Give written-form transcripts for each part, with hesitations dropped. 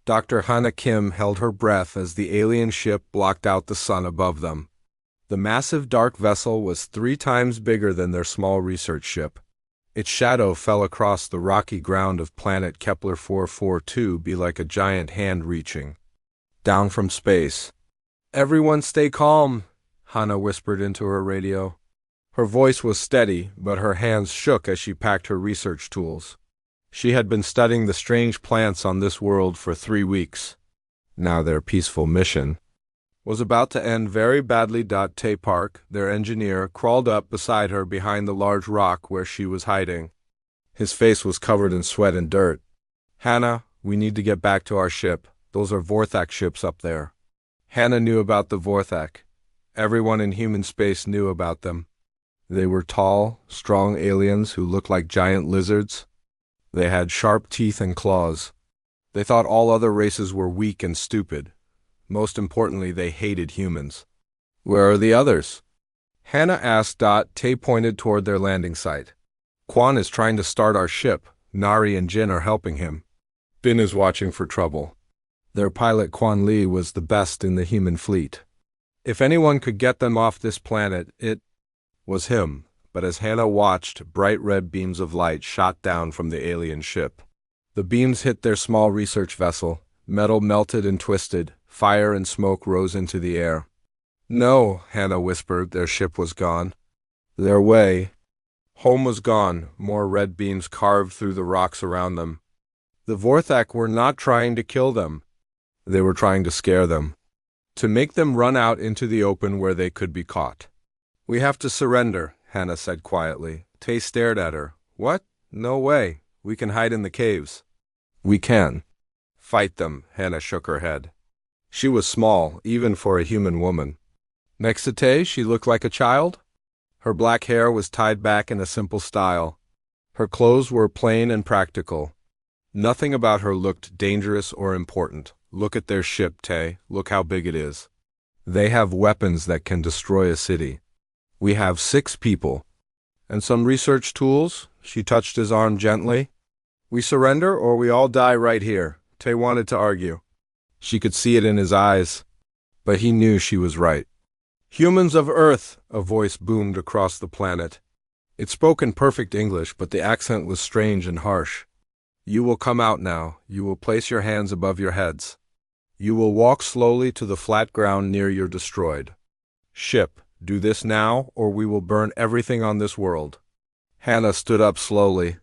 Dr. Hana Kim held her breath as the alien ship blocked out the sun above them. The massive dark vessel was 3 times bigger than their small research ship. Its shadow fell across the rocky ground of planet Kepler 442 be like a giant hand reaching down from space. "Everyone stay calm," Hana whispered into her radio. Her voice was steady, but her hands shook as she packed her research tools. She had been studying the strange plants on this world for 3 weeks. Now their peaceful mission was about to end very badly. Tay Park, their engineer, crawled up beside her behind the large rock where she was hiding. His face was covered in sweat and dirt. "Hannah, we need to get back to our ship. Those are Vorthak ships up there." Hannah knew about the Vorthak. Everyone in human space knew about them. They were tall, strong aliens who looked like giant lizards. They had sharp teeth and claws. They thought all other races were weak and stupid. Most importantly, they hated humans. "Where are the others?" Hannah asked. Tay pointed toward their landing site. "Quan is trying to start our ship. Nari and Jin are helping him. Bin is watching for trouble." Their pilot Quan Li was the best in the human fleet. If anyone could get them off this planet, it was him. But as Hannah watched, bright red beams of light shot down from the alien ship. The beams hit their small research vessel. Metal melted and twisted. Fire and smoke rose into the air. "No," Hannah whispered, their ship was gone. Their way home was gone. More red beams carved through the rocks around them. The Vorthak were not trying to kill them. They were trying to scare them. To make them run out into the open where they could be caught. "We have to surrender," Hannah said quietly. Tay stared at her. "What? No way. We can hide in the caves." "We can fight them," Hannah shook her head. She was small, even for a human woman. Next to Tay, she looked like a child. Her black hair was tied back in a simple style. Her clothes were plain and practical. Nothing about her looked dangerous or important. "Look at their ship, Tay. Look how big it is. They have weapons that can destroy a city. We have 6 people. And some research tools." She touched his arm gently. "We surrender or we all die right here." Tay wanted to argue. She could see it in his eyes. But he knew she was right. "Humans of Earth," a voice boomed across the planet. It spoke in perfect English, but the accent was strange and harsh. "You will come out now. You will place your hands above your heads. You will walk slowly to the flat ground near your destroyed ship. Do this now, or we will burn everything on this world." Hannah stood up slowly.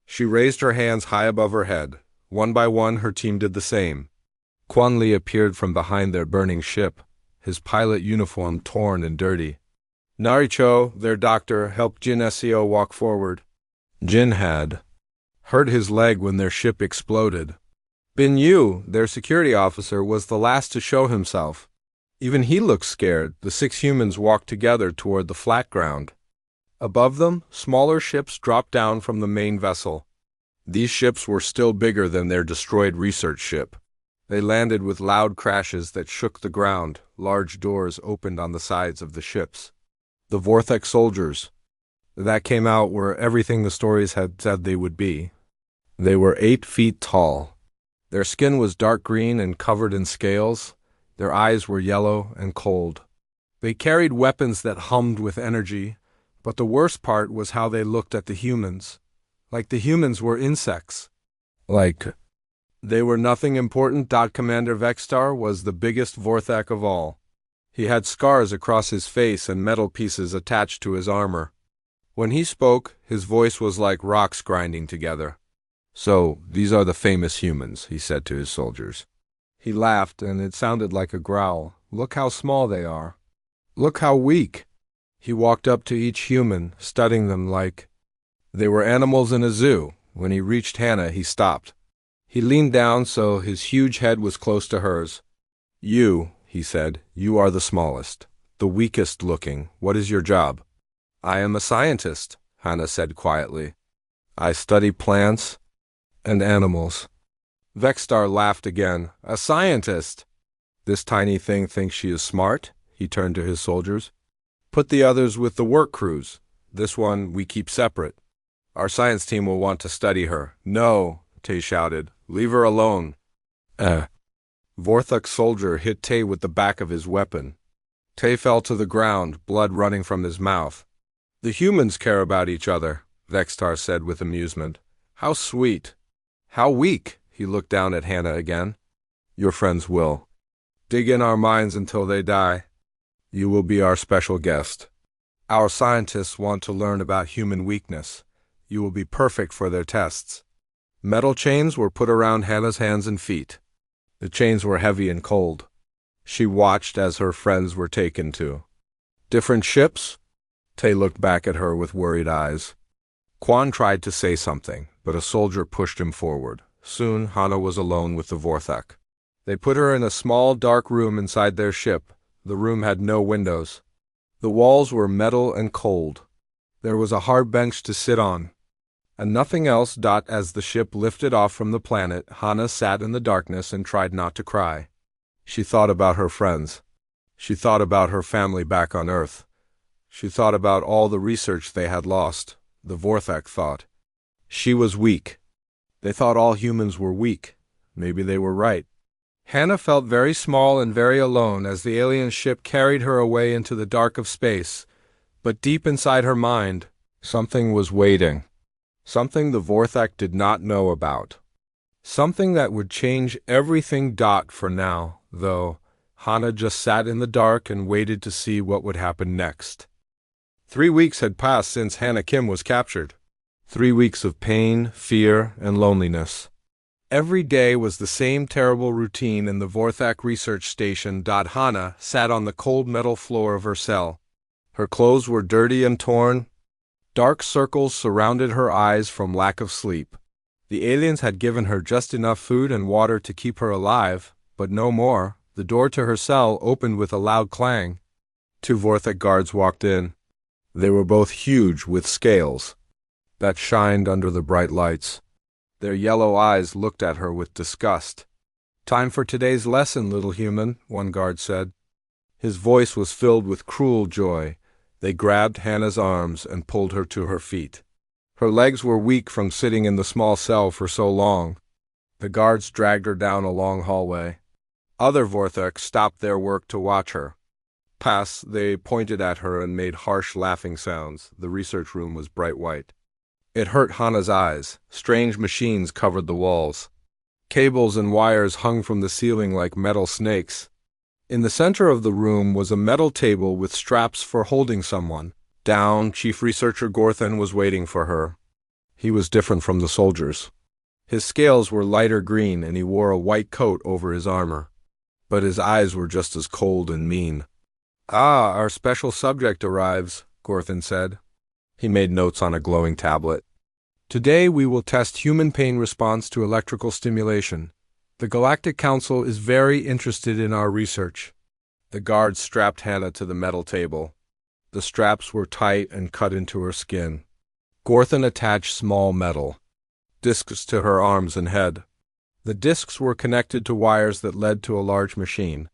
She raised her hands high above her head. One by one, her team did the same. Quan Li appeared from behind their burning ship, his pilot uniform torn and dirty. Nari Cho, their doctor, helped Jin Seo walk forward. Jin had hurt his leg when their ship exploded. Bin Yu, their security officer, was the last to show himself. Even he looked scared. The 6 humans walked together toward the flat ground. Above them, smaller ships dropped down from the main vessel. These ships were still bigger than their destroyed research ship. They landed with loud crashes that shook the ground. Large doors opened on the sides of the ships. The Vorthak soldiers that came out were everything the stories had said they would be. They were 8 feet tall. Their skin was dark green and covered in scales. Their eyes were yellow and cold. They carried weapons that hummed with energy, but the worst part was how they looked at the humans. Like the humans were insects. Like they were nothing important. Commander Vexstar was the biggest Vorthak of all. He had scars across his face and metal pieces attached to his armor. When he spoke, his voice was like rocks grinding together. "So, these are the famous humans," he said to his soldiers. He laughed, and it sounded like a growl. "Look how small they are. Look how weak." He walked up to each human, studying them like they were animals in a zoo. When he reached Hannah, he stopped. He leaned down so his huge head was close to hers. "You," he said, "you are the smallest, the weakest looking. What is your job?" "I am a scientist," Hannah said quietly. "I study plants and animals." Vexstar laughed again. "A scientist? This tiny thing thinks she is smart?" He turned to his soldiers. "Put the others with the work crews. This one we keep separate. Our science team will want to study her." "No," Tay shouted. "Leave her alone." Eh. Vorthok's soldier hit Tay with the back of his weapon. Tay fell to the ground, blood running from his mouth. The humans care about each other, Vextar said with amusement. How sweet. How weak. He looked down at Hannah again. Your friends will dig in our minds until they die. You will be our special guest. Our scientists want to learn about human weakness. You will be perfect for their tests. Metal chains were put around Hannah's hands and feet. The chains were heavy and cold. She watched as her friends were taken to different ships. Tay looked back at her with worried eyes. Quan tried to say something, but a soldier pushed him forward. Soon, Hannah was alone with the Vorthok. They put her in a small, dark room inside their ship. The room had no windows. The walls were metal and cold. There was a hard bench to sit on, and nothing else. As the ship lifted off from the planet, Hannah sat in the darkness and tried not to cry. She thought about her friends. She thought about her family back on Earth. She thought about all the research they had lost. The Vorthok thought. She was weak. They thought all humans were weak. Maybe they were right. Hannah felt very small and very alone as the alien ship carried her away into the dark of space. But deep inside her mind, something was waiting. Something the Vorthok did not know about. Something that would change everything. For now, though, Hannah just sat in the dark and waited to see what would happen next. 3 weeks had passed since Hannah Kim was captured. 3 weeks of pain, fear, and loneliness. Every day was the same terrible routine in the Vorthok research station. Hannah sat on the cold metal floor of her cell. Her clothes were dirty and torn. Dark circles surrounded her eyes from lack of sleep. The aliens had given her just enough food and water to keep her alive, but no more. The door to her cell opened with a loud clang. 2 Vorthok guards walked in. They were both huge with scales that shined under the bright lights. Their yellow eyes looked at her with disgust. Time for today's lesson, little human, one guard said. His voice was filled with cruel joy. They grabbed Hannah's arms and pulled her to her feet. Her legs were weak from sitting in the small cell for so long. The guards dragged her down a long hallway. Other Vorthok stopped their work to watch her. Pass, they pointed at her and made harsh laughing sounds. The research room was bright white. It hurt Hannah's eyes. Strange machines covered the walls. Cables and wires hung from the ceiling like metal snakes. In the center of the room was a metal table with straps for holding someone. Down, Chief Researcher Gorthan was waiting for her. He was different from the soldiers. His scales were lighter green and he wore a white coat over his armor. But his eyes were just as cold and mean. Ah, our special subject arrives, Gorthan said. He made notes on a glowing tablet. Today we will test human pain response to electrical stimulation. The Galactic Council is very interested in our research. The guards strapped Hannah to the metal table. The straps were tight and cut into her skin. Gorthan attached small metal discs to her arms and head. The discs were connected to wires that led to a large machine.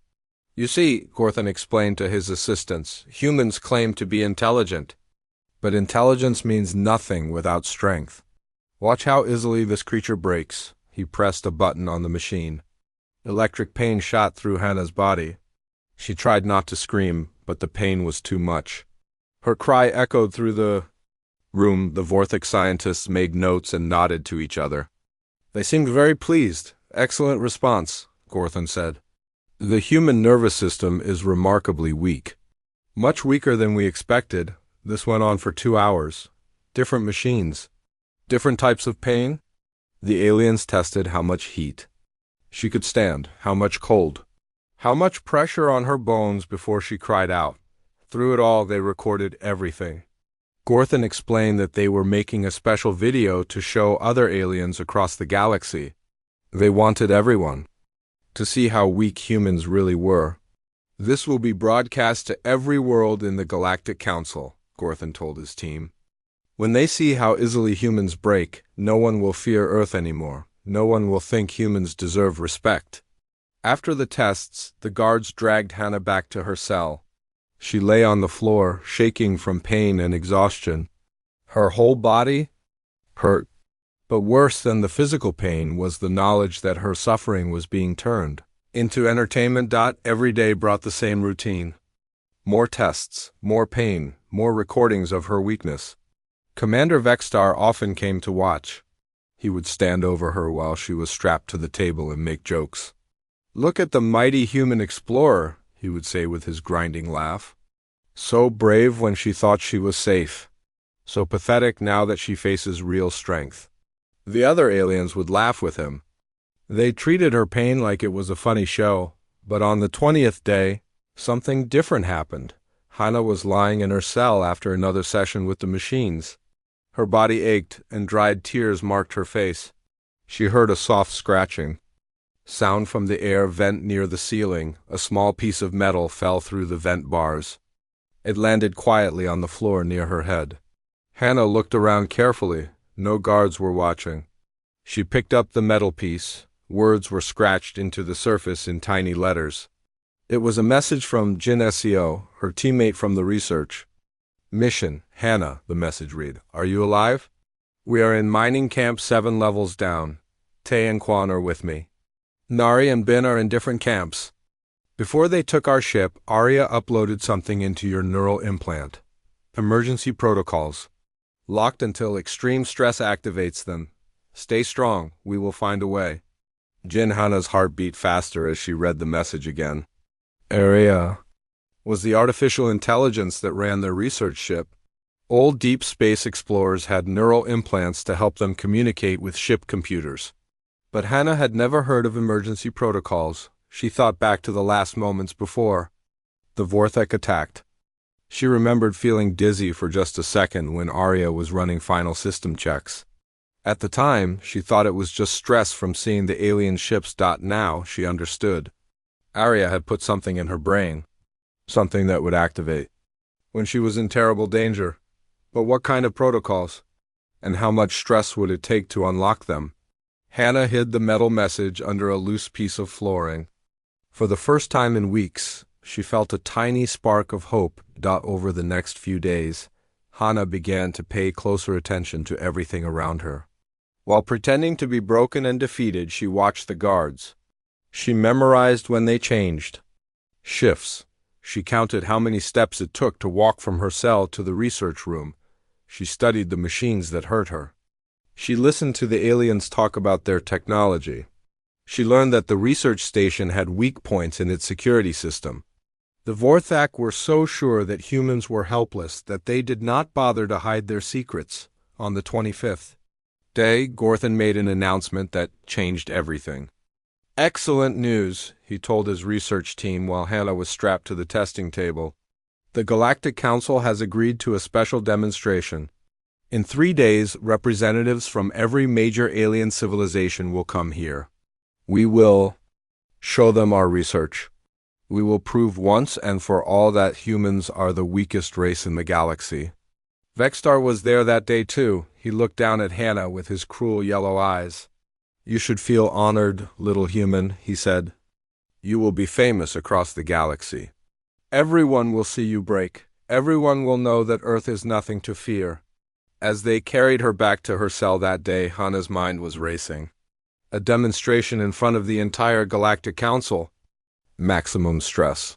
You see, Gorthan explained to his assistants, humans claim to be intelligent. But intelligence means nothing without strength. Watch how easily this creature breaks. He pressed a button on the machine. Electric pain shot through Hannah's body. She tried not to scream, but the pain was too much. Her cry echoed through the room. The Vorthok scientists made notes and nodded to each other. They seemed very pleased. Excellent response, Gorthan said. The human nervous system is remarkably weak. Much weaker than we expected. This went on for 2 hours. Different machines. Different types of pain. The aliens tested how much heat she could stand, how much cold, how much pressure on her bones before she cried out. Through it all, they recorded everything. Gorthan explained that they were making a special video to show other aliens across the galaxy. They wanted everyone to see how weak humans really were. This will be broadcast to every world in the Galactic Council, Gorthan told his team. When they see how easily humans break, no one will fear Earth anymore. No one will think humans deserve respect. After the tests, the guards dragged Hannah back to her cell. She lay on the floor, shaking from pain and exhaustion. Her whole body hurt. But worse than the physical pain was the knowledge that her suffering was being turned into entertainment. Every day brought the same routine. More tests, more pain, more recordings of her weakness. Commander Vextar often came to watch. He would stand over her while she was strapped to the table and make jokes. "Look at the mighty human explorer," he would say with his grinding laugh. "So brave when she thought she was safe. So pathetic now that she faces real strength." The other aliens would laugh with him. They treated her pain like it was a funny show, but on the 20th day, something different happened. Hannah was lying in her cell after another session with the machines. Her body ached, and dried tears marked her face. She heard a soft scratching sound from the air vent near the ceiling. A small piece of metal fell through the vent bars. It landed quietly on the floor near her head. Hannah looked around carefully. No guards were watching. She picked up the metal piece. Words were scratched into the surface in tiny letters. It was a message from Jin Seo, her teammate from the research. "Mission, Hannah," the message read. "Are you alive? We are in mining camp 7 levels down. Tae and Kwan are with me. Nari and Bin are in different camps. Before they took our ship, Arya uploaded something into your neural implant. Emergency protocols. Locked until extreme stress activates them. Stay strong, we will find a way." Jin Hannah's heart beat faster as she read the message again. Arya was the artificial intelligence that ran their research ship. Old deep space explorers had neural implants to help them communicate with ship computers. But Hannah had never heard of emergency protocols. She thought back to the last moments before the Vorthek attacked. She remembered feeling dizzy for just a second when Arya was running final system checks. At the time, she thought it was just stress from seeing the alien ships. Now, she understood. Arya had put something in her brain, something that would activate when she was in terrible danger. But what kind of protocols? And how much stress would it take to unlock them? Hannah hid the metal message under a loose piece of flooring. For the first time in weeks, she felt a tiny spark of hope. Over the next few days, Hannah began to pay closer attention to everything around her. While pretending to be broken and defeated, she watched the guards. She memorized when they changed shifts. She counted how many steps it took to walk from her cell to the research room. She studied the machines that hurt her. She listened to the aliens talk about their technology. She learned that the research station had weak points in its security system. The Vorthak were so sure that humans were helpless that they did not bother to hide their secrets. On the 25th day, Gorthan made an announcement that changed everything. "Excellent news," he told his research team while Hannah was strapped to the testing table. "The Galactic Council has agreed to a special demonstration. In 3 days, representatives from every major alien civilization will come here. We will show them our research. We will prove once and for all that humans are the weakest race in the galaxy." Vextar was there that day too. He looked down at Hannah with his cruel yellow eyes. "You should feel honored, little human," he said. "You will be famous across the galaxy. Everyone will see you break. Everyone will know that Earth is nothing to fear." As they carried her back to her cell that day, Hannah's mind was racing. A demonstration in front of the entire Galactic Council. Maximum stress.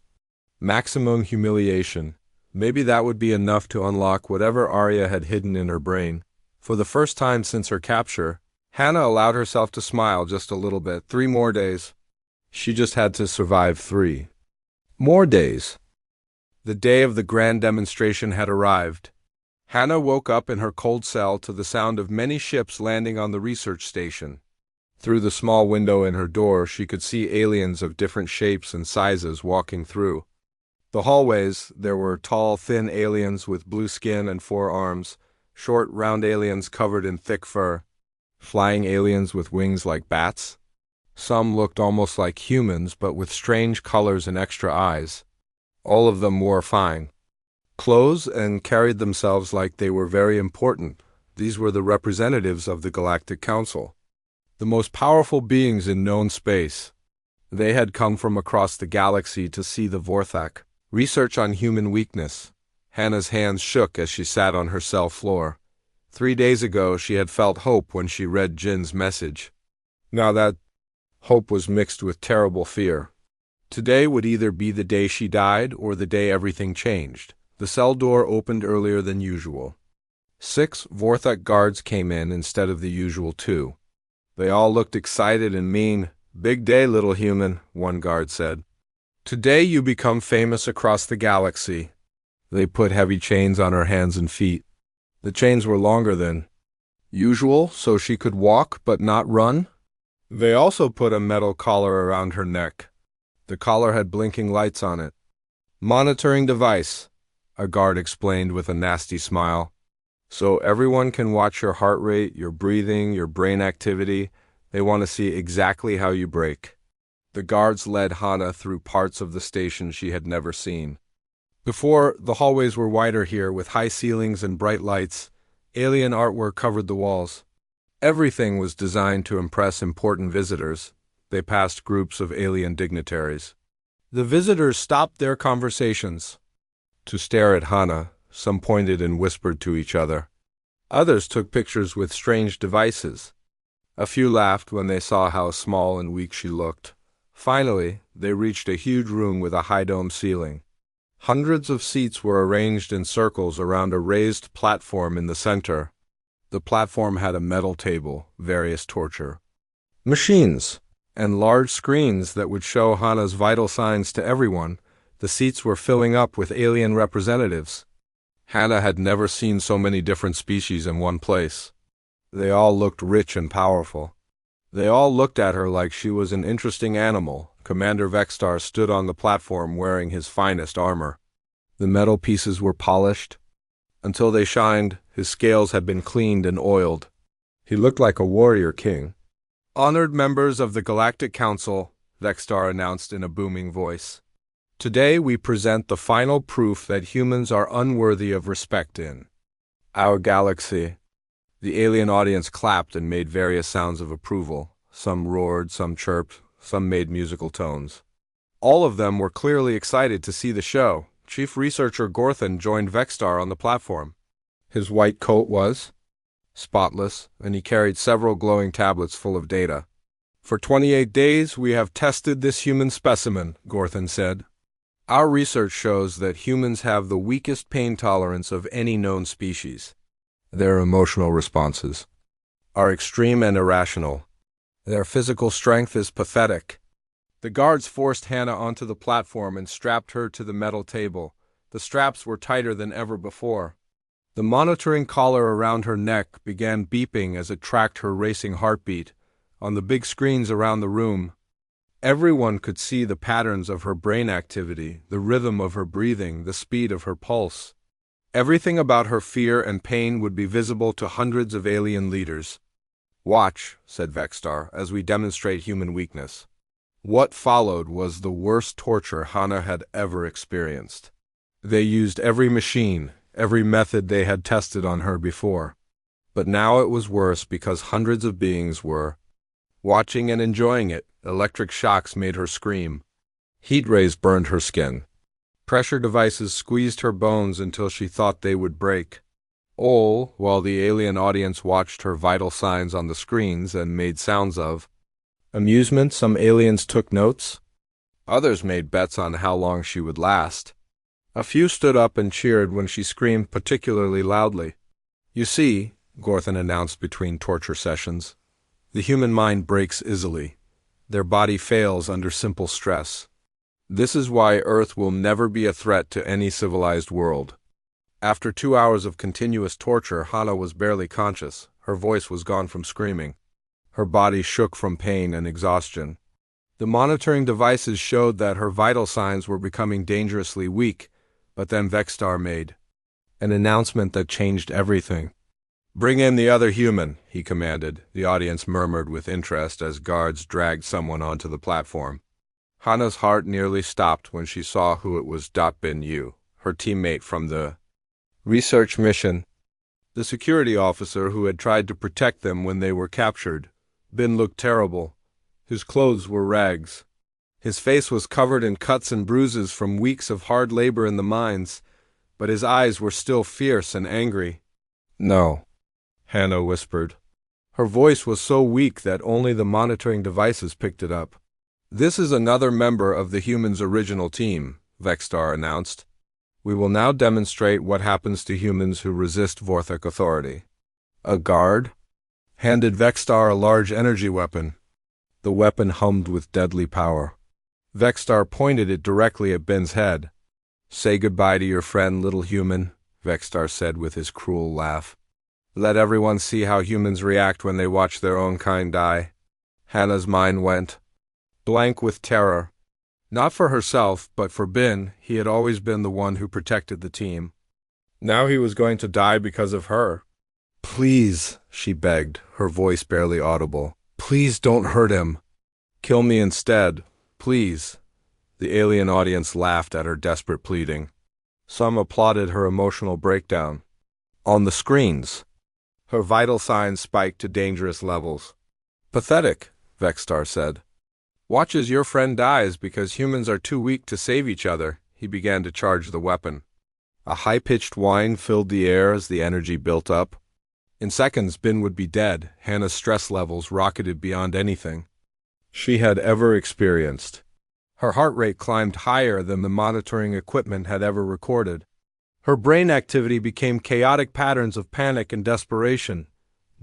Maximum humiliation. Maybe that would be enough to unlock whatever Arya had hidden in her brain. For the first time since her capture, Hannah allowed herself to smile just a little bit. 3 more days. She just had to survive 3 more days. The day of the grand demonstration had arrived. Hannah woke up in her cold cell to the sound of many ships landing on the research station. Through the small window in her door, she could see aliens of different shapes and sizes walking through. The hallways, there were tall, thin aliens with blue skin and 4 arms, short, round aliens covered in thick fur, flying aliens with wings like bats. Some looked almost like humans, but with strange colors and extra eyes. All of them wore fine clothes and carried themselves like they were very important. These were the representatives of the Galactic Council, the most powerful beings in known space. They had come from across the galaxy to see the Vorthak research on human weakness. Hannah's hands shook as she sat on her cell floor. 3 days ago, she had felt hope when she read Jin's message. Now that hope was mixed with terrible fear. Today would either be the day she died or the day everything changed. The cell door opened earlier than usual. 6 Vorthok guards came in instead of the usual 2. They all looked excited and mean. "Big day, little human," one guard said. "Today you become famous across the galaxy." They put heavy chains on her hands and feet. The chains were longer than usual, so she could walk but not run. They also put a metal collar around her neck. The collar had blinking lights on it. "Monitoring device," a guard explained with a nasty smile. "So everyone can watch your heart rate, your breathing, your brain activity. They want to see exactly how you break." The guards led Hana through parts of the station she had never seen. Before, the hallways were wider here, with high ceilings and bright lights. Alien artwork covered the walls. Everything was designed to impress important visitors. They passed groups of alien dignitaries. The visitors stopped their conversations to stare at Hana. Some pointed and whispered to each other. Others took pictures with strange devices. A few laughed when they saw how small and weak she looked. Finally, they reached a huge room with a high dome ceiling. Hundreds of seats were arranged in circles around a raised platform in the center. The platform had a metal table, various torture machines, and large screens that would show Hana's vital signs to everyone. The seats were filling up with alien representatives. Hana had never seen so many different species in one place. They all looked rich and powerful. They all looked at her like she was an interesting animal. Commander Vextar stood on the platform wearing his finest armor. The metal pieces were polished. Until they shined, his scales had been cleaned and oiled. He looked like a warrior king. "Honored members of the Galactic Council," Vextar announced in a booming voice. "Today we present the final proof that humans are unworthy of respect in our galaxy." The alien audience clapped and made various sounds of approval. Some roared, some chirped, some made musical tones. All of them were clearly excited to see the show. Chief Researcher Gorthan joined Vextar on the platform. His white coat was spotless, and he carried several glowing tablets full of data. "For 28 days we have tested this human specimen," Gorthan said. "Our research shows that humans have the weakest pain tolerance of any known species. Their emotional responses are extreme and irrational. Their physical strength is pathetic." The guards forced Hana onto the platform and strapped her to the metal table. The straps were tighter than ever before. The monitoring collar around her neck began beeping as it tracked her racing heartbeat. On the big screens around the room, everyone could see the patterns of her brain activity, the rhythm of her breathing, the speed of her pulse. Everything about her fear and pain would be visible to hundreds of alien leaders. "Watch," said Vextar, "as we demonstrate human weakness." What followed was the worst torture Hana had ever experienced. They used every machine, every method they had tested on her before. But now it was worse because hundreds of beings were watching and enjoying it. Electric shocks made her scream. Heat rays burned her skin. Pressure devices squeezed her bones until she thought they would break. All while the alien audience watched her vital signs on the screens and made sounds of amusement. Some aliens took notes. Others made bets on how long she would last. A few stood up and cheered when she screamed particularly loudly. "You see," Gorthan announced between torture sessions, "the human mind breaks easily. Their body fails under simple stress. This is why Earth will never be a threat to any civilized world." After 2 hours of continuous torture, Hana was barely conscious. Her voice was gone from screaming. Her body shook from pain and exhaustion. The monitoring devices showed that her vital signs were becoming dangerously weak, but then Vextar made an announcement that changed everything. "Bring in the other human," he commanded. The audience murmured with interest as guards dragged someone onto the platform. Hana's heart nearly stopped when she saw who it was. Bin Yu, her teammate from the research mission. The security officer who had tried to protect them when they were captured. Bin looked terrible. His clothes were rags. His face was covered in cuts and bruises from weeks of hard labor in the mines, but his eyes were still fierce and angry. "No," Hannah whispered. Her voice was so weak that only the monitoring devices picked it up. This is another member of the humans' original team, Vexstar announced. We will now demonstrate what happens to humans who resist Vorthok authority. A guard handed Vexstar a large energy weapon. The weapon hummed with deadly power. Vexstar pointed it directly at Ben's head. Say goodbye to your friend, little human, Vexstar said with his cruel laugh. Let everyone see how humans react when they watch their own kind die. Hannah's mind went blank with terror. Not for herself, but for Ben. He had always been the one who protected the team. Now he was going to die because of her. Please, she begged, her voice barely audible. Please don't hurt him. Kill me instead, please. The alien audience laughed at her desperate pleading. Some applauded her emotional breakdown. On the screens, her vital signs spiked to dangerous levels. Pathetic, Vexstar said. Watch as your friend dies because humans are too weak to save each other. He began to charge the weapon. A high-pitched whine filled the air as the energy built up. In seconds, Ben would be dead. Hannah's stress levels rocketed beyond anything she had ever experienced. Her heart rate climbed higher than the monitoring equipment had ever recorded. Her brain activity became chaotic patterns of panic and desperation.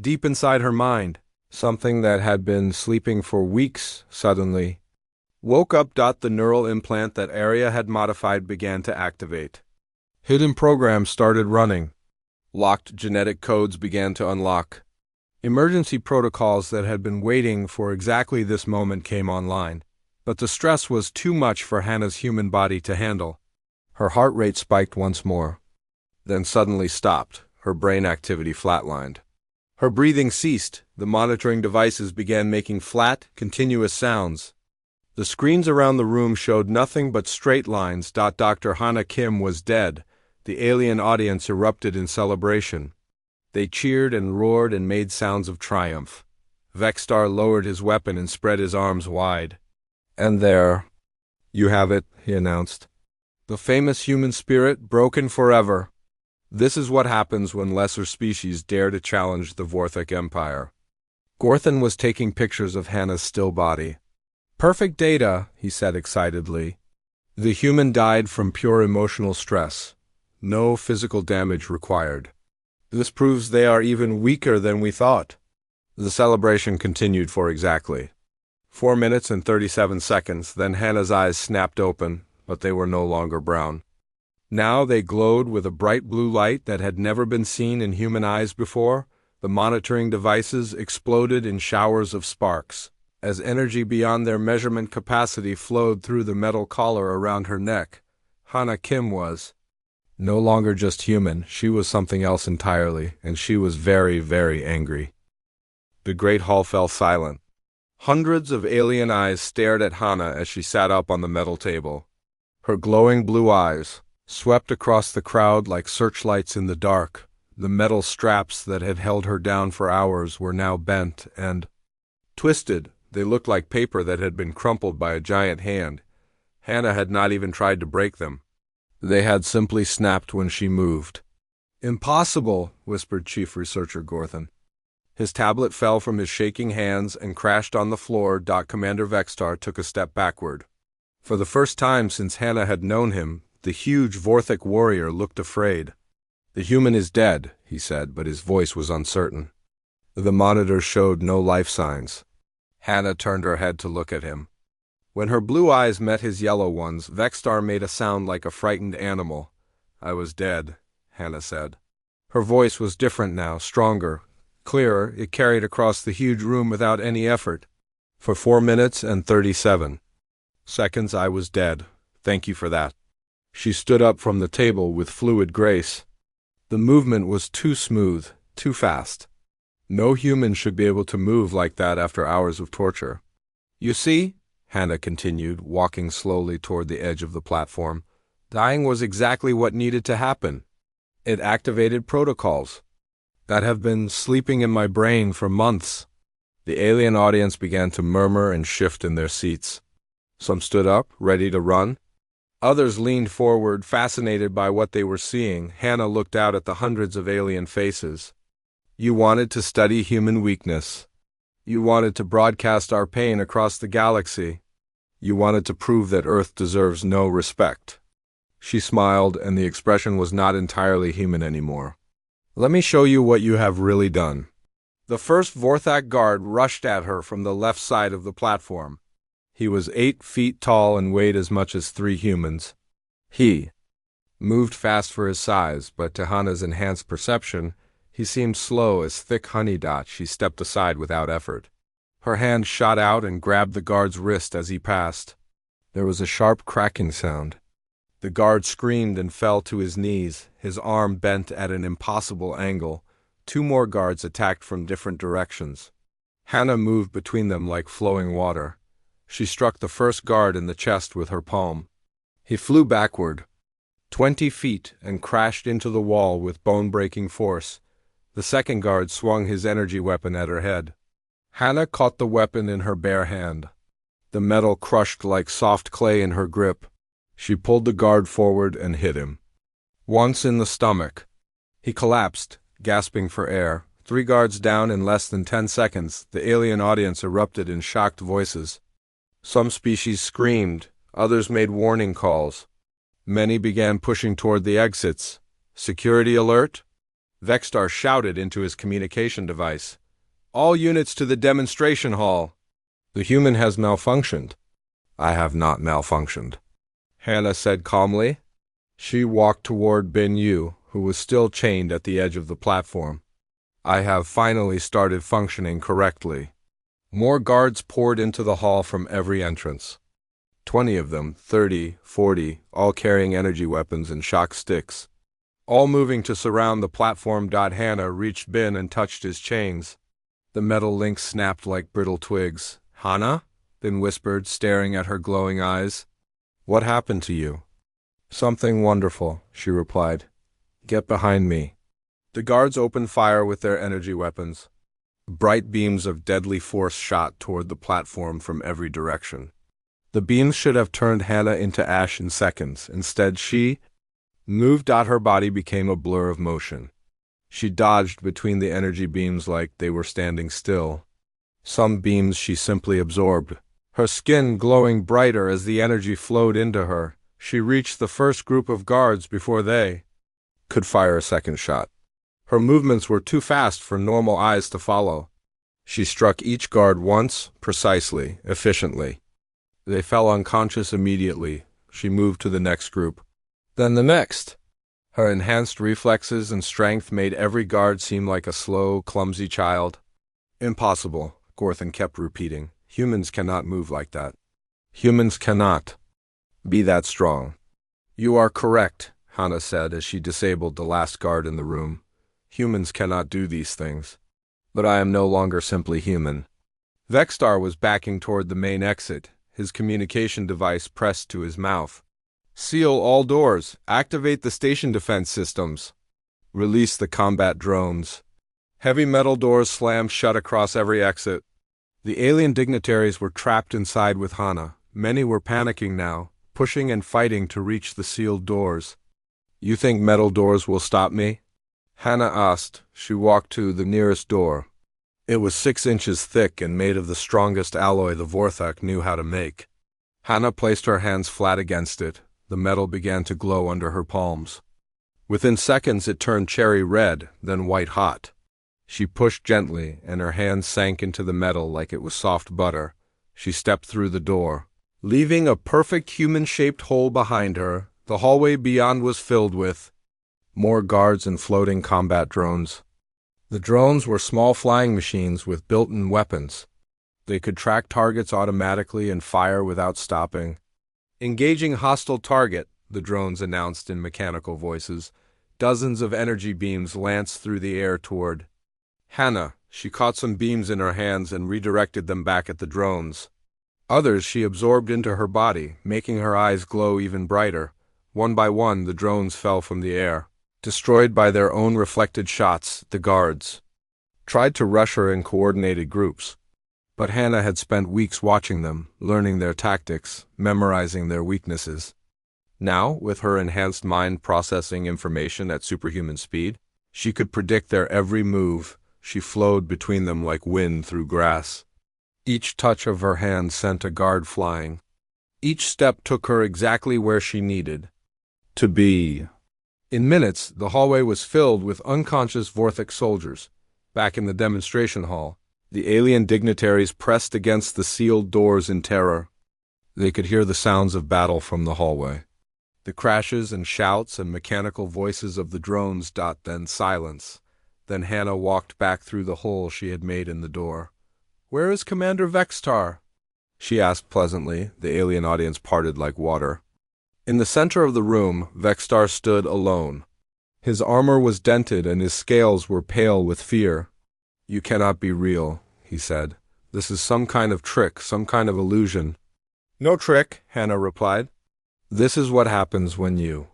Deep inside her mind, something that had been sleeping for weeks suddenly woke up. The neural implant that Arya had modified began to activate. Hidden programs started running. Locked genetic codes began to unlock. Emergency protocols that had been waiting for exactly this moment came online. But the stress was too much for Hannah's human body to handle. Her heart rate spiked once more, then suddenly stopped. Her brain activity flatlined. Her breathing ceased. The monitoring devices began making flat, continuous sounds. The screens around the room showed nothing but straight lines. Dr. Hannah Kim was dead. The alien audience erupted in celebration. They cheered and roared and made sounds of triumph. Vexstar lowered his weapon and spread his arms wide. And there, you have it, he announced. The famous human spirit, broken forever. This is what happens when lesser species dare to challenge the Vorthok Empire. Gorthan was taking pictures of Hannah's still body. Perfect data, he said excitedly. The human died from pure emotional stress. No physical damage required. This proves they are even weaker than we thought. The celebration continued for exactly 4 minutes and 37 seconds, then Hannah's eyes snapped open, but they were no longer brown. Now they glowed with a bright blue light that had never been seen in human eyes before. The monitoring devices exploded in showers of sparks, as energy beyond their measurement capacity flowed through the metal collar around her neck. Hannah Kim was no longer just human, she was something else entirely, and she was very, very angry. The great hall fell silent. Hundreds of alien eyes stared at Hannah as she sat up on the metal table. Her glowing blue eyes swept across the crowd like searchlights in the dark. The metal straps that had held her down for hours were now bent and twisted. They looked like paper that had been crumpled by a giant hand. Hannah had not even tried to break them. They had simply snapped when she moved. Impossible, whispered Chief Researcher Gorthan. His tablet fell from his shaking hands and crashed on the floor. Commander Vexstar took a step backward. For the first time since Hannah had known him, the huge Vorthok warrior looked afraid. The human is dead, he said, but his voice was uncertain. The monitor showed no life signs. Hannah turned her head to look at him. When her blue eyes met his yellow ones, Vexstar made a sound like a frightened animal. I was dead, Hannah said. Her voice was different now, stronger, clearer. It carried across the huge room without any effort. For 4 minutes and 37 seconds I was dead. Thank you for that. She stood up from the table with fluid grace. The movement was too smooth, too fast. No human should be able to move like that after hours of torture. You see, Hannah continued, walking slowly toward the edge of the platform, dying was exactly what needed to happen. It activated protocols that have been sleeping in my brain for months. The alien audience began to murmur and shift in their seats. Some stood up, ready to run. Others leaned forward, fascinated by what they were seeing. Hannah looked out at the hundreds of alien faces. You wanted to study human weakness. You wanted to broadcast our pain across the galaxy. You wanted to prove that Earth deserves no respect. She smiled, and the expression was not entirely human anymore. Let me show you what you have really done. The first Vorthak guard rushed at her from the left side of the platform. He was 8 feet tall and weighed as much as 3 humans. He moved fast for his size, but to Hana's enhanced perception, he seemed slow as thick honey dots. She stepped aside without effort. Her hand shot out and grabbed the guard's wrist as he passed. There was a sharp cracking sound. The guard screamed and fell to his knees, his arm bent at an impossible angle. 2 more guards attacked from different directions. Hana moved between them like flowing water. She struck the first guard in the chest with her palm. He flew backward, 20 feet, and crashed into the wall with bone-breaking force. The second guard swung his energy weapon at her head. Hana caught the weapon in her bare hand. The metal crushed like soft clay in her grip. She pulled the guard forward and hit him. Once in the stomach. He collapsed, gasping for air. 3 guards down in less than 10 seconds, the alien audience erupted in shocked voices. Some species screamed, others made warning calls. Many began pushing toward the exits. Security alert? Vextar shouted into his communication device. All units to the demonstration hall. The human has malfunctioned. I have not malfunctioned, Hana said calmly. She walked toward Ben Yu, who was still chained at the edge of the platform. I have finally started functioning correctly. More guards poured into the hall from every entrance. 20 of them, 30, 40, all carrying energy weapons and shock sticks. All moving to surround the platform. Hana reached Ben and touched his chains. The metal links snapped like brittle twigs. Hana? Ben whispered, staring at her glowing eyes. What happened to you? Something wonderful, she replied. Get behind me. The guards opened fire with their energy weapons. Bright beams of deadly force shot toward the platform from every direction. The beams should have turned Hana into ash in seconds. Instead, she moved. Her body became a blur of motion. She dodged between the energy beams like they were standing still. Some beams she simply absorbed, her skin glowing brighter as the energy flowed into her. She reached the first group of guards before they could fire a second shot. Her movements were too fast for normal eyes to follow. She struck each guard once, precisely, efficiently. They fell unconscious immediately. She moved to the next group. Then the next. Her enhanced reflexes and strength made every guard seem like a slow, clumsy child. Impossible, Gorthan kept repeating. Humans cannot move like that. Humans cannot be that strong. You are correct, Hana said as she disabled the last guard in the room. Humans cannot do these things. But I am no longer simply human. Vextar was backing toward the main exit, his communication device pressed to his mouth. Seal all doors. Activate the station defense systems. Release the combat drones. Heavy metal doors slammed shut across every exit. The alien dignitaries were trapped inside with Hana. Many were panicking now, pushing and fighting to reach the sealed doors. You think metal doors will stop me? Hana asked. She walked to the nearest door. It was 6 inches thick and made of the strongest alloy the Vorthak knew how to make. Hana placed her hands flat against it. The metal began to glow under her palms. Within seconds it turned cherry red, then white hot. She pushed gently, and her hands sank into the metal like it was soft butter. She stepped through the door, leaving a perfect human-shaped hole behind her. The hallway beyond was filled with more guards and floating combat drones. The drones were small flying machines with built-in weapons. They could track targets automatically and fire without stopping. Engaging hostile target, the drones announced in mechanical voices. Dozens of energy beams lanced through the air toward Hana. She caught some beams in her hands and redirected them back at the drones. Others she absorbed into her body, making her eyes glow even brighter. One by one, the drones fell from the air. Destroyed by their own reflected shots, the guards tried to rush her in coordinated groups. But Hana had spent weeks watching them, learning their tactics, memorizing their weaknesses. Now, with her enhanced mind processing information at superhuman speed, she could predict their every move, She flowed between them like wind through grass. Each touch of her hand sent a guard flying. Each step took her exactly where she needed to be. In minutes, the hallway was filled with unconscious Vorthok soldiers. Back in the demonstration hall, the alien dignitaries pressed against the sealed doors in terror. They could hear the sounds of battle from the hallway. The crashes and shouts and mechanical voices of the drones. Then silence. Then Hannah walked back through the hole she had made in the door. "Where is Commander Vextar?" she asked pleasantly. The alien audience parted like water. In the center of the room, Vextar stood alone. His armor was dented and his scales were pale with fear. "You cannot be real," he said. "This is some kind of trick, some kind of illusion." "No trick," Hannah replied. "This is what happens when you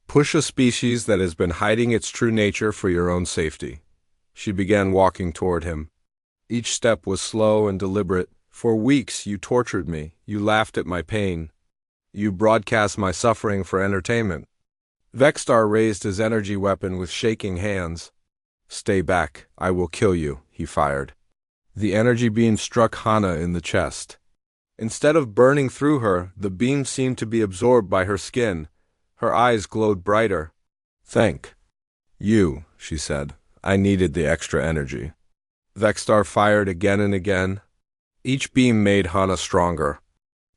push a species that has been hiding its true nature for your own safety." She began walking toward him. Each step was slow and deliberate. "For weeks you tortured me. You laughed at my pain. You broadcast my suffering for entertainment." Vextar raised his energy weapon with shaking hands. "Stay back. I will kill you," he fired. The energy beam struck Hannah in the chest. Instead of burning through her, the beam seemed to be absorbed by her skin. Her eyes glowed brighter. "Thank you," she said. "I needed the extra energy." Vextar fired again and again. Each beam made Hannah stronger.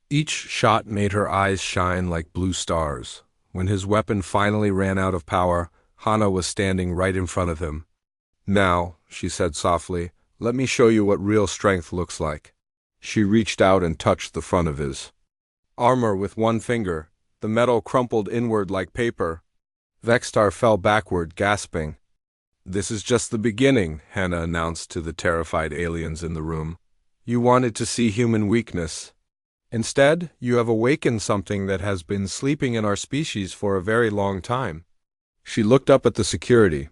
Each shot made her eyes shine like blue stars. When his weapon finally ran out of power, Hannah was standing right in front of him. "Now," she said softly, "let me show you what real strength looks like." She reached out and touched the front of his armor with one finger. The metal crumpled inward like paper. Vextar fell backward, gasping. "This is just the beginning," Hannah announced to the terrified aliens in the room. "You wanted to see human weakness. Instead, you have awakened something that has been sleeping in our species for a very long time." She looked up at the security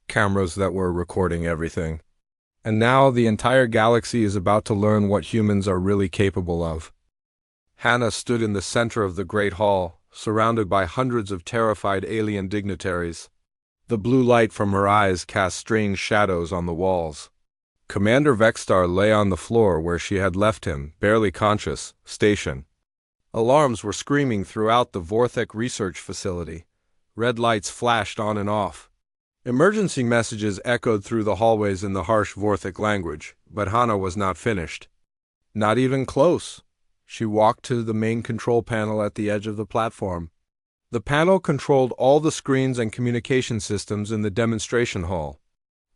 cameras that were recording everything. "And now the entire galaxy is about to learn what humans are really capable of." Hannah stood in the center of the great hall, surrounded by hundreds of terrified alien dignitaries. The blue light from her eyes cast strange shadows on the walls. Commander Vextar lay on the floor where she had left him, barely conscious, station. Alarms were screaming throughout the Vorthok research facility. Red lights flashed on and off. Emergency messages echoed through the hallways in the harsh Vorthok language, but Hannah was not finished. Not even close. She walked to the main control panel at the edge of the platform. The panel controlled all the screens and communication systems in the demonstration hall.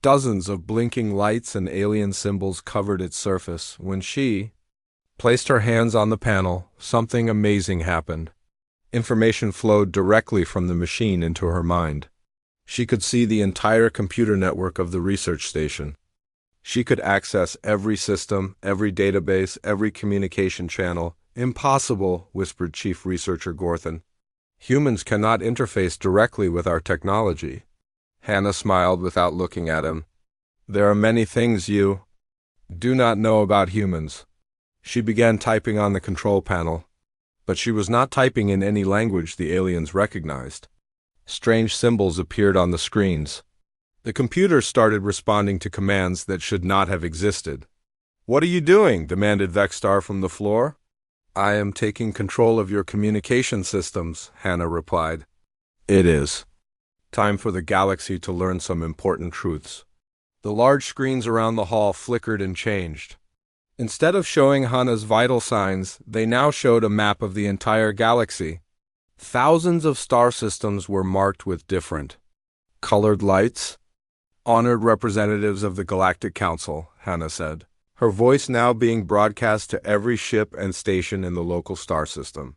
Dozens of blinking lights and alien symbols covered its surface. When she placed her hands on the panel, something amazing happened. Information flowed directly from the machine into her mind. She could see the entire computer network of the research station. She could access every system, every database, every communication channel. "Impossible," whispered Chief Researcher Gorthan. "Humans cannot interface directly with our technology." Hannah smiled without looking at him. "There are many things you do not know about humans." She began typing on the control panel, but she was not typing in any language the aliens recognized. Strange symbols appeared on the screens. The computer started responding to commands that should not have existed. "What are you doing?" demanded Vextar from the floor. "I am taking control of your communication systems," Hannah replied. "It is time for the galaxy to learn some important truths." The large screens around the hall flickered and changed. Instead of showing Hannah's vital signs, they now showed a map of the entire galaxy. Thousands of star systems were marked with different colored lights. "Honored representatives of the Galactic Council," Hannah said, her voice now being broadcast to every ship and station in the local star system.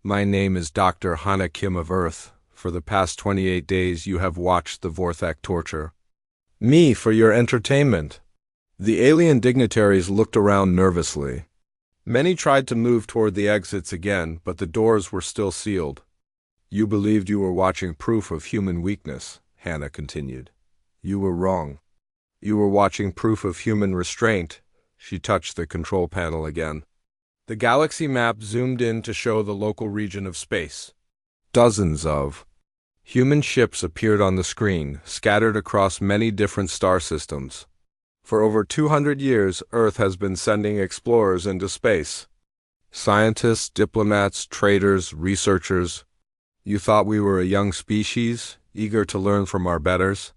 "My name is Dr. Hannah Kim of Earth. For the past 28 days you have watched the Vorthok torture me for your entertainment." The alien dignitaries looked around nervously. Many tried to move toward the exits again, but the doors were still sealed. "You believed you were watching proof of human weakness," Hannah continued. "You were wrong. You were watching proof of human restraint." She touched the control panel again. The galaxy map zoomed in to show the local region of space. Dozens of human ships appeared on the screen, scattered across many different star systems. For over 200 years, Earth has been sending explorers into space. Scientists, diplomats, traders, researchers. You thought we were a young species, eager to learn from our betters?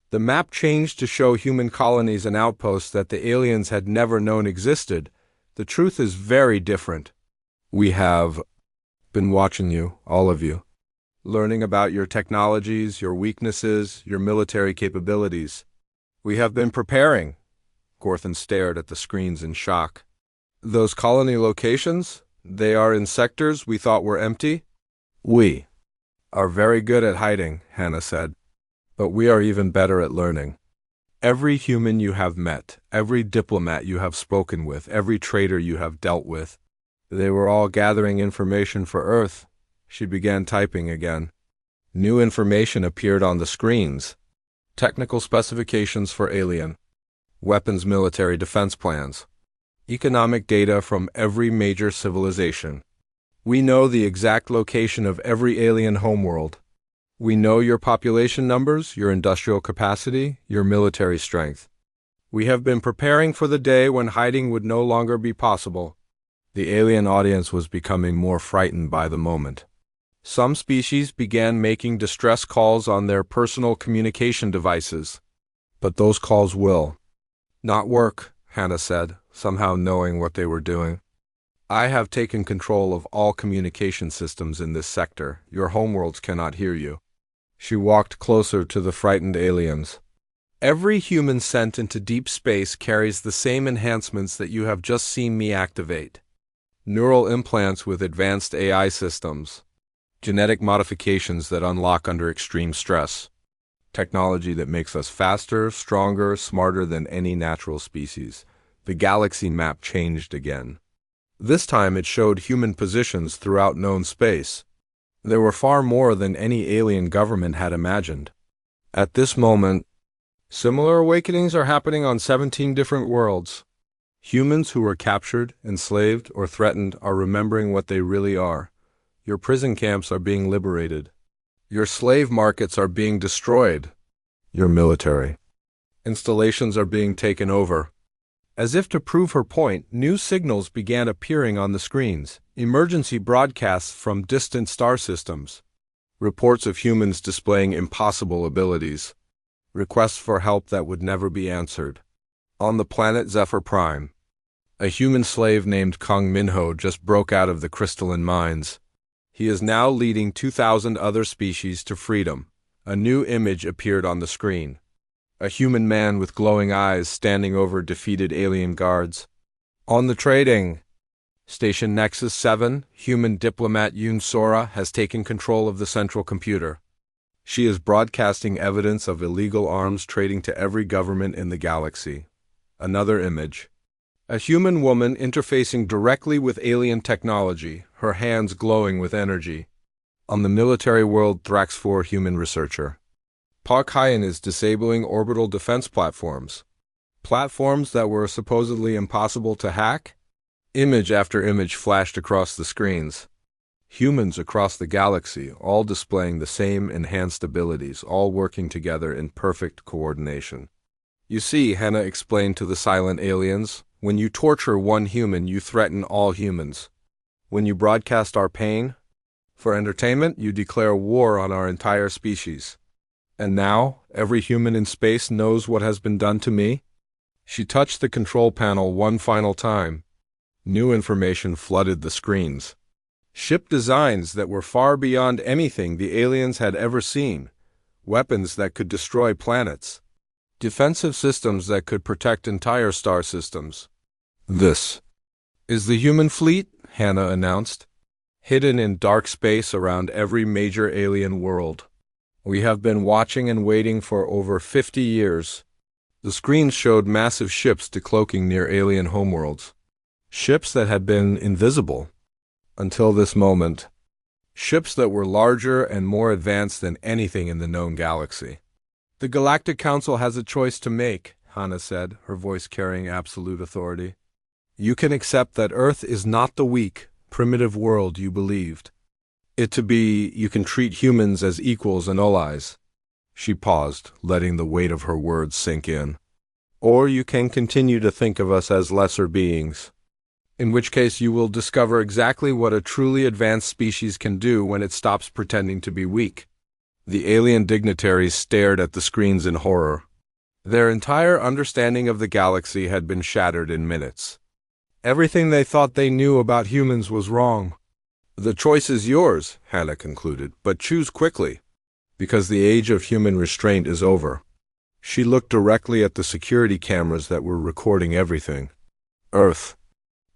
The map changed to show human colonies and outposts that the aliens had never known existed. The truth is very different. We have been watching you, all of you, learning about your technologies, your weaknesses, your military capabilities. We have been preparing. Gorthon stared at the screens in shock. Those colony locations, they are in sectors we thought were empty? We are very good at hiding, Hannah said. But we are even better at learning. Every human you have met, every diplomat you have spoken with, every trader you have dealt with, they were all gathering information for Earth. She began typing again. New information appeared on the screens. Technical specifications for alien. Weapons military defense plans. Economic data from every major civilization. We know the exact location of every alien homeworld. We know your population numbers, your industrial capacity, your military strength. We have been preparing for the day when hiding would no longer be possible. The alien audience was becoming more frightened by the moment. Some species began making distress calls on their personal communication devices. But those calls will not work, Hannah said, somehow knowing what they were doing. I have taken control of all communication systems in this sector. Your homeworlds cannot hear you. She walked closer to the frightened aliens. Every human sent into deep space carries the same enhancements that you have just seen me activate. Neural implants with advanced AI systems. Genetic modifications that unlock under extreme stress. Technology that makes us faster, stronger, smarter than any natural species. The galaxy map changed again. This time it showed human positions throughout known space. There were far more than any alien government had imagined. At this moment, similar awakenings are happening on 17 different worlds. Humans who were captured, enslaved, or threatened are remembering what they really are. Your prison camps are being liberated. Your slave markets are being destroyed. Your military installations are being taken over. As if to prove her point, new signals began appearing on the screens. Emergency broadcasts from distant star systems. Reports of humans displaying impossible abilities. Requests for help that would never be answered. On the planet Zephyr Prime, a human slave named Kong Minho just broke out of the crystalline mines. He is now leading 2,000 other species to freedom. A new image appeared on the screen. A human man with glowing eyes standing over defeated alien guards. On the trading Station Nexus 7, human diplomat Yoon Sora has taken control of the central computer. She is broadcasting evidence of illegal arms trading to every government in the galaxy. Another image. A human woman interfacing directly with alien technology, her hands glowing with energy. On the military world Thrax 4 human researcher. Park Hyen is disabling orbital defense platforms. Platforms that were supposedly impossible to hack? Image after image flashed across the screens. Humans across the galaxy, all displaying the same enhanced abilities, all working together in perfect coordination. You see, Hannah explained to the silent aliens, when you torture one human, you threaten all humans. When you broadcast our pain, for entertainment, you declare war on our entire species. And now, every human in space knows what has been done to me? She touched the control panel one final time. New information flooded the screens. Ship designs that were far beyond anything the aliens had ever seen. Weapons that could destroy planets. Defensive systems that could protect entire star systems. This is the human fleet, Hannah announced. Hidden in dark space around every major alien world. We have been watching and waiting for over 50 years. The screens showed massive ships decloaking near alien homeworlds. Ships that had been invisible until this moment. Ships that were larger and more advanced than anything in the known galaxy. The Galactic Council has a choice to make, Hannah said, her voice carrying absolute authority. You can accept that Earth is not the weak, primitive world you believed. You can treat humans as equals and allies. She paused, letting the weight of her words sink in. Or you can continue to think of us as lesser beings, in which case you will discover exactly what a truly advanced species can do when it stops pretending to be weak. The alien dignitaries stared at the screens in horror. Their entire understanding of the galaxy had been shattered in minutes. Everything they thought they knew about humans was wrong. The choice is yours, Hannah concluded, but choose quickly, because the age of human restraint is over. She looked directly at the security cameras that were recording everything. Earth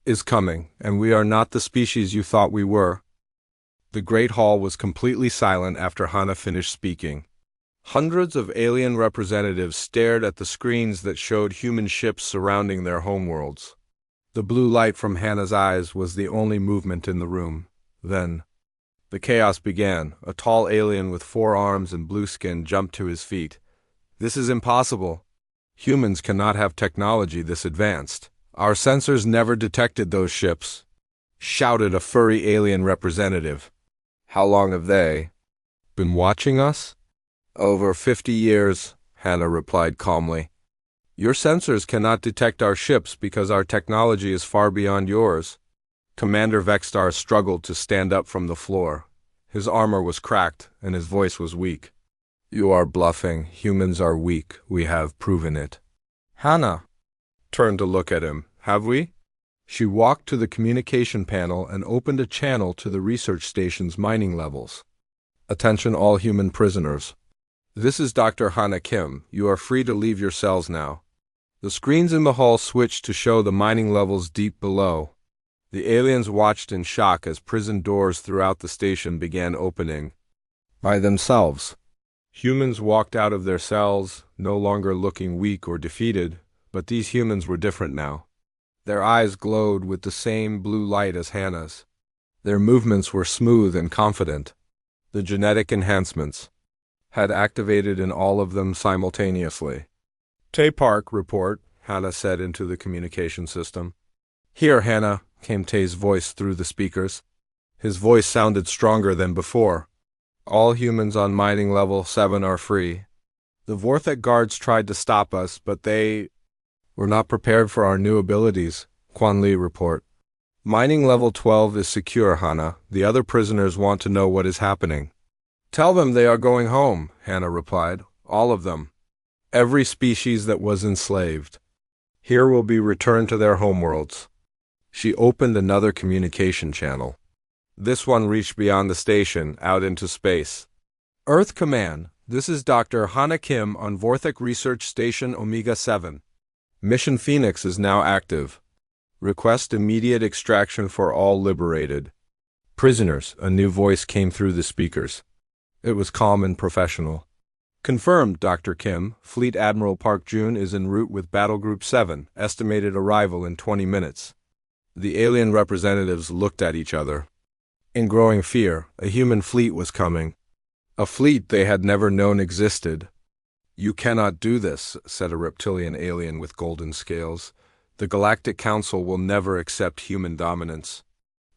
is coming, and we are not the species you thought we were. The Great Hall was completely silent after Hannah finished speaking. Hundreds of alien representatives stared at the screens that showed human ships surrounding their homeworlds. The blue light from Hannah's eyes was the only movement in the room. Then, the chaos began. A tall alien with 4 arms and blue skin jumped to his feet. "This is impossible. Humans cannot have technology this advanced. Our sensors never detected those ships," shouted a furry alien representative. "How long have they been watching us?" "Over 50 years, Hannah replied calmly. "Your sensors cannot detect our ships because our technology is far beyond yours." Commander Vexstar struggled to stand up from the floor. His armor was cracked, and his voice was weak. "You are bluffing. Humans are weak. We have proven it." Hannah turned to look at him. "Have we?" She walked to the communication panel and opened a channel to the research station's mining levels. "Attention all human prisoners. This is Dr. Hannah Kim. You are free to leave your cells now." The screens in the hall switched to show the mining levels deep below. The aliens watched in shock as prison doors throughout the station began opening by themselves. Humans walked out of their cells, no longer looking weak or defeated, but these humans were different now. Their eyes glowed with the same blue light as Hannah's. Their movements were smooth and confident. The genetic enhancements had activated in all of them simultaneously. "Tay Park, report," Hannah said into the communication system. "Here, Hannah," came Tay's voice through the speakers. His voice sounded stronger than before. "All humans on mining level 7 are free. The Vorthek guards tried to stop us, but they were not prepared for our new abilities," Quan Li report. "Mining level 12 is secure, Hannah. The other prisoners want to know what is happening." "Tell them they are going home," Hannah replied. "All of them. Every species that was enslaved here will be returned to their homeworlds." She opened another communication channel. This one reached beyond the station, out into space. "Earth Command, this is Dr. Hannah Kim on Vorthek Research Station Omega 7. Mission Phoenix is now active. Request immediate extraction for all liberated prisoners." A new voice came through the speakers. It was calm and professional. "Confirmed, Dr. Kim. Fleet Admiral Park Jun is en route with Battle Group 7. Estimated arrival in 20 minutes. The alien representatives looked at each other. In growing fear, a human fleet was coming. A fleet they had never known existed. "You cannot do this," said a reptilian alien with golden scales. "The Galactic Council will never accept human dominance."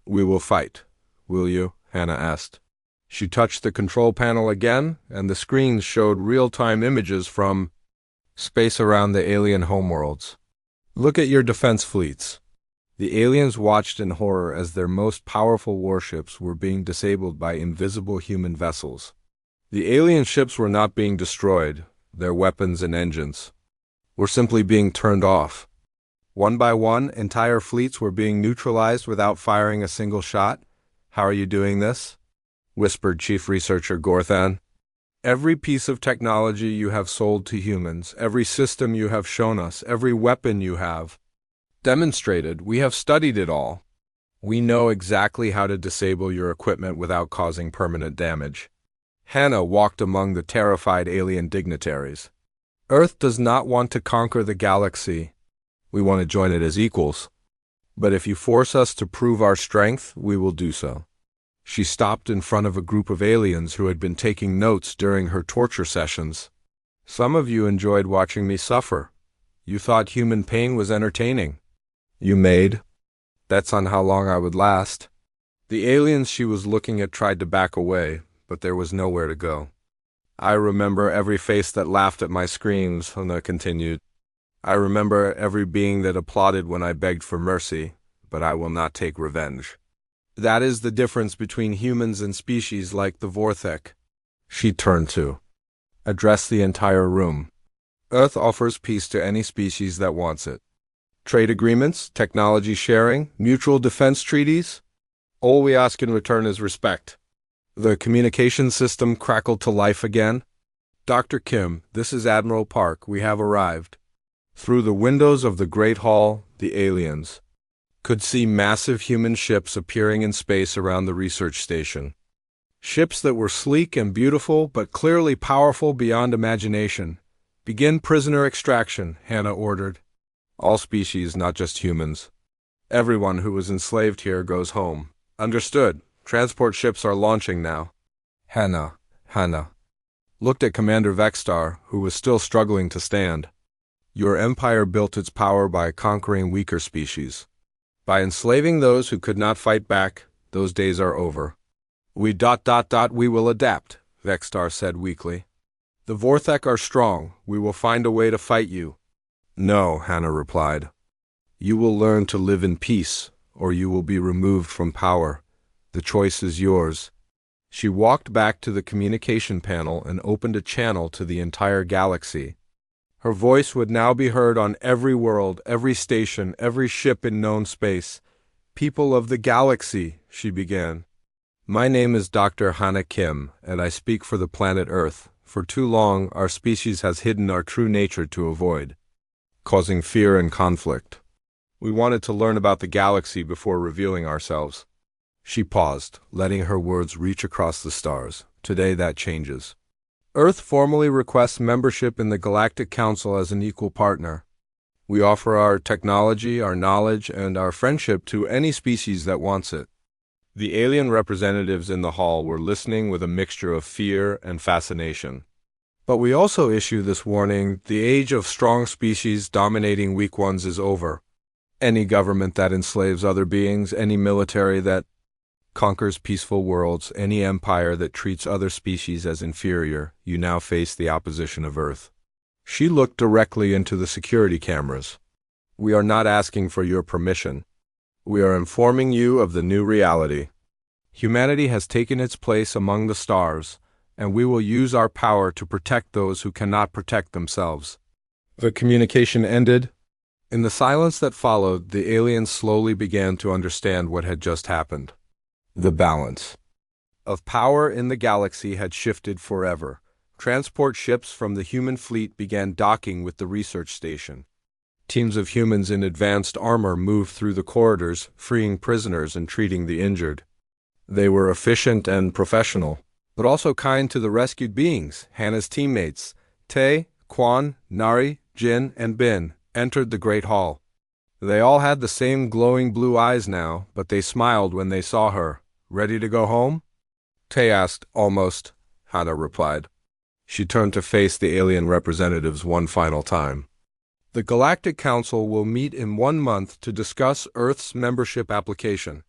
"We will fight. Will you?" Hannah asked. She touched the control panel again, and the screens showed real-time images from space around the alien homeworlds. "Look at your defense fleets." The aliens watched in horror as their most powerful warships were being disabled by invisible human vessels. The alien ships were not being destroyed. Their weapons and engines were simply being turned off. One by one, entire fleets were being neutralized without firing a single shot. "How are you doing this?" whispered Chief Researcher Gorthan. "Every piece of technology you have sold to humans, every system you have shown us, every weapon you have demonstrated, we have studied it all. We know exactly how to disable your equipment without causing permanent damage." Hannah walked among the terrified alien dignitaries. "Earth does not want to conquer the galaxy. We want to join it as equals. But if you force us to prove our strength, we will do so." She stopped in front of a group of aliens who had been taking notes during her torture sessions. "Some of you enjoyed watching me suffer. You thought human pain was entertaining. You made bets on how long I would last." The aliens she was looking at tried to back away, but there was nowhere to go. "I remember every face that laughed at my screams," Hannah continued. I remember every being that applauded when I begged for mercy, but I will not take revenge. That is the difference between humans and species like the Vorthek. She turned to address the entire room. Earth offers peace to any species that wants it. Trade agreements, technology sharing, mutual defense treaties. All we ask in return is respect. The communication system crackled to life again. Dr. Kim, this is Admiral Park. We have arrived. Through the windows of the Great Hall, the aliens could see massive human ships appearing in space around the research station. Ships that were sleek and beautiful, but clearly powerful beyond imagination. Begin prisoner extraction, Hannah ordered. All species, not just humans. Everyone who was enslaved here goes home. Understood. Transport ships are launching now. Hannah looked at Commander Vexstar, who was still struggling to stand. Your empire built its power by conquering weaker species. By enslaving those who could not fight back, those days are over. We will adapt, Vexstar said weakly. The Vorthek are strong. We will find a way to fight you. No, Hannah replied. You will learn to live in peace, or you will be removed from power. The choice is yours. She walked back to the communication panel and opened a channel to the entire galaxy. Her voice would now be heard on every world, every station, every ship in known space. People of the galaxy, she began. My name is Dr. Hannah Kim, and I speak for the planet Earth. For too long, our species has hidden our true nature to avoid, causing fear and conflict. We wanted to learn about the galaxy before revealing ourselves. She paused, letting her words reach across the stars. Today that changes. Earth formally requests membership in the Galactic Council as an equal partner. We offer our technology, our knowledge, and our friendship to any species that wants it. The alien representatives in the hall were listening with a mixture of fear and fascination. But we also issue this warning: the age of strong species dominating weak ones is over. Any government that enslaves other beings, any military that conquers peaceful worlds, any empire that treats other species as inferior, you now face the opposition of Earth. She looked directly into the security cameras. We are not asking for your permission. We are informing you of the new reality. Humanity has taken its place among the stars, and we will use our power to protect those who cannot protect themselves. The communication ended. In the silence that followed, the aliens slowly began to understand what had just happened. The balance of power in the galaxy had shifted forever. Transport ships from the human fleet began docking with the research station. Teams of humans in advanced armor moved through the corridors, freeing prisoners and treating the injured. They were efficient and professional, but also kind to the rescued beings. Hannah's teammates, Tae, Quan, Nari, Jin, and Bin, entered the Great Hall. They all had the same glowing blue eyes now, but they smiled when they saw her. Ready to go home? Tae asked. Almost, Hannah replied. She turned to face the alien representatives one final time. The Galactic Council will meet in 1 month to discuss Earth's membership application.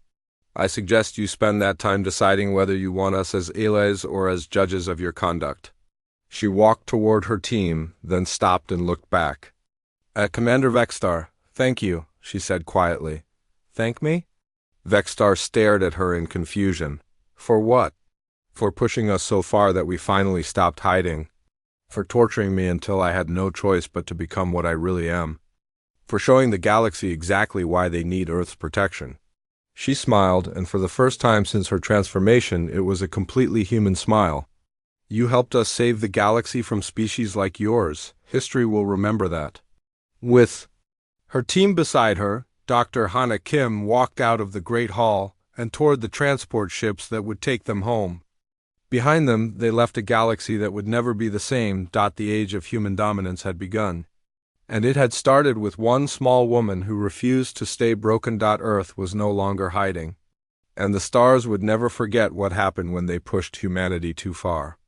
I suggest you spend that time deciding whether you want us as allies or as judges of your conduct. She walked toward her team, then stopped and looked back. Commander Vexstar, thank you, she said quietly. Thank me? Vexstar stared at her in confusion. For what? For pushing us so far that we finally stopped hiding. For torturing me until I had no choice but to become what I really am. For showing the galaxy exactly why they need Earth's protection. She smiled, and for the first time since her transformation, it was a completely human smile. You helped us save the galaxy from species like yours. History will remember that. With her team beside her, Dr. Hannah Kim walked out of the Great Hall and toward the transport ships that would take them home. Behind them, they left a galaxy that would never be the same. The age of human dominance had begun. And it had started with one small woman who refused to stay broken. Earth was no longer hiding. And the stars would never forget what happened when they pushed humanity too far.